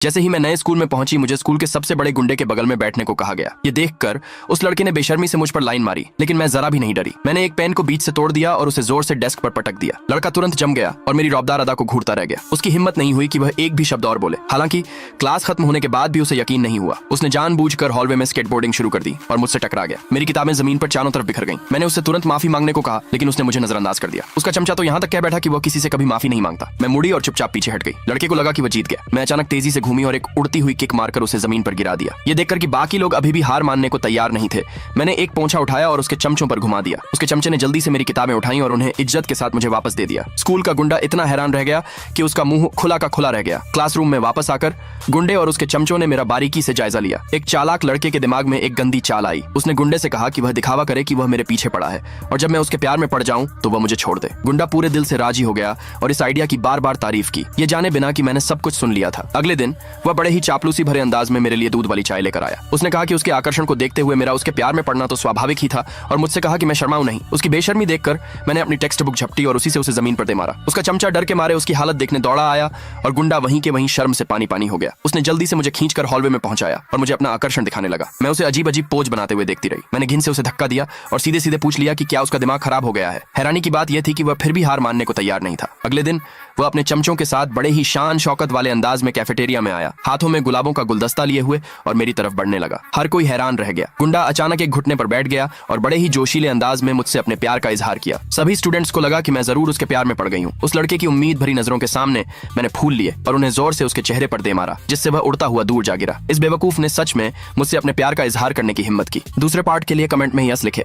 जैसे ही मैं नए स्कूल में पहुंची, मुझे स्कूल के सबसे बड़े गुंडे के बगल में बैठने को कहा गया। ये देखकर उस लड़के ने बेशर्मी से मुझ पर लाइन मारी, लेकिन मैं जरा भी नहीं डरी। मैंने एक पेन को बीच से तोड़ दिया और उसे जोर से डेस्क पर पटक दिया। लड़का तुरंत जम गया और मेरी रौबदार अदा को घूरता रह गया। उसकी हिम्मत नहीं हुई कि वह एक भी शब्द और बोले। हालांकि क्लास खत्म होने के बाद भी उसे यकीन नहीं हुआ। उसने जानबूझकर हॉलवे में स्केटबोर्डिंग शुरू कर दी और मुझसे टकरा गया। मेरी किताबें जमीन पर चारों तरफ बिखर गईं। मैंने उससे तुरंत माफी मांगने को कहा, लेकिन उसने मुझे नजरअंदाज कर दिया। उसका चमचा तो यहाँ तक कह बैठा कि वह किसी से कभी माफी नहीं मांगता। मैं मुड़ी और चुपचाप पीछे हट गई। लड़के को लगा कि वह जीत गया। मैं अचानक तेजी से घूमी और एक उड़ती हुई किक मारकर उसे जमीन पर गिरा दिया। ये देखकर कि बाकी लोग अभी भी हार मानने को तैयार नहीं थे, मैंने एक पोंछा उठाया और उसके चमचों पर घुमा दिया। उसके चमचे ने जल्दी से मेरी किताबें उठाई और उन्हें इज्जत के साथ मुझे वापस दे दिया। स्कूल का गुंडा इतना हैरान रह गया कि उसका मुंह खुला का खुला रह गया। क्लासरूम में वापस आकर गुंडे और उसके चमचों ने मेरा बारीकी से जायजा लिया। एक चालाक लड़के के दिमाग में एक गंदी चाल आई। उसने गुंडे से कहा कि वह दिखावा करे कि वह मेरे पीछे पड़ा है और जब मैं उसके प्यार में पड़ जाऊं तो वह मुझे छोड़ दे। गुंडा पूरे दिल से राजी हो गया और इस आइडिया की बार बार तारीफ की, ये जाने बिना कि मैंने सब कुछ सुन लिया था। अगले दिन वह बड़े ही चापलूसी भरे अंदाज में मेरे लिए दूध वाली चाय लेकर आया। उसने कहा कि उसके आकर्षण को देखते हुए मेरा उसके प्यार में पड़ना तो स्वाभाविक ही था और मुझसे कहा कि मैं शर्माऊं नहीं। उसकी बेशर्मी देखकर मैंने अपनी टेक्स्ट बुक झपटी और उसी से उसे जमीन पर दे मारा। उसका चमचा डर के मारे उसकी हालत देखने दौड़ा आया और गुंडा वहीं के वहीं शर्म से पानी पानी हो गया। उसने जल्दी से मुझे खींचकर हॉलवे में पहुंचाया और मुझे अपना आकर्षण दिखाने लगा। मैं उसे अजीब अजीब पोज बनाते हुए देखती रही। मैंने घिन से उसे धक्का दिया और सीधे सीधे पूछ लिया कि क्या उसका दिमाग खराब हो गया है। हैरानी की बात यह थी कि वह फिर भी हार मानने को तैयार नहीं था। अगले दिन वह अपने चमचों के साथ बड़े ही शान शौकत वाले अंदाज में कैफेटेरिया में आया, हाथों में गुलाबों का गुलदस्ता लिए हुए, और मेरी तरफ बढ़ने लगा। हर कोई हैरान रह गया। गुंडा अचानक एक घुटने पर बैठ गया और बड़े ही जोशीले अंदाज में मुझसे अपने प्यार का इजहार किया। सभी स्टूडेंट्स को लगा कि मैं जरूर उसके प्यार में पड़ गई हूँ। उस लड़के की उम्मीद भरी नजरों के सामने मैंने फूल लिए और उन्हें जोर से उसके चेहरे पर दे मारा, जिससे वह उड़ता हुआ दूर जा गिरा। इस बेवकूफ ने सच में मुझसे अपने प्यार का इजहार करने की हिम्मत की। दूसरे पार्ट के लिए कमेंट में यस लिखे।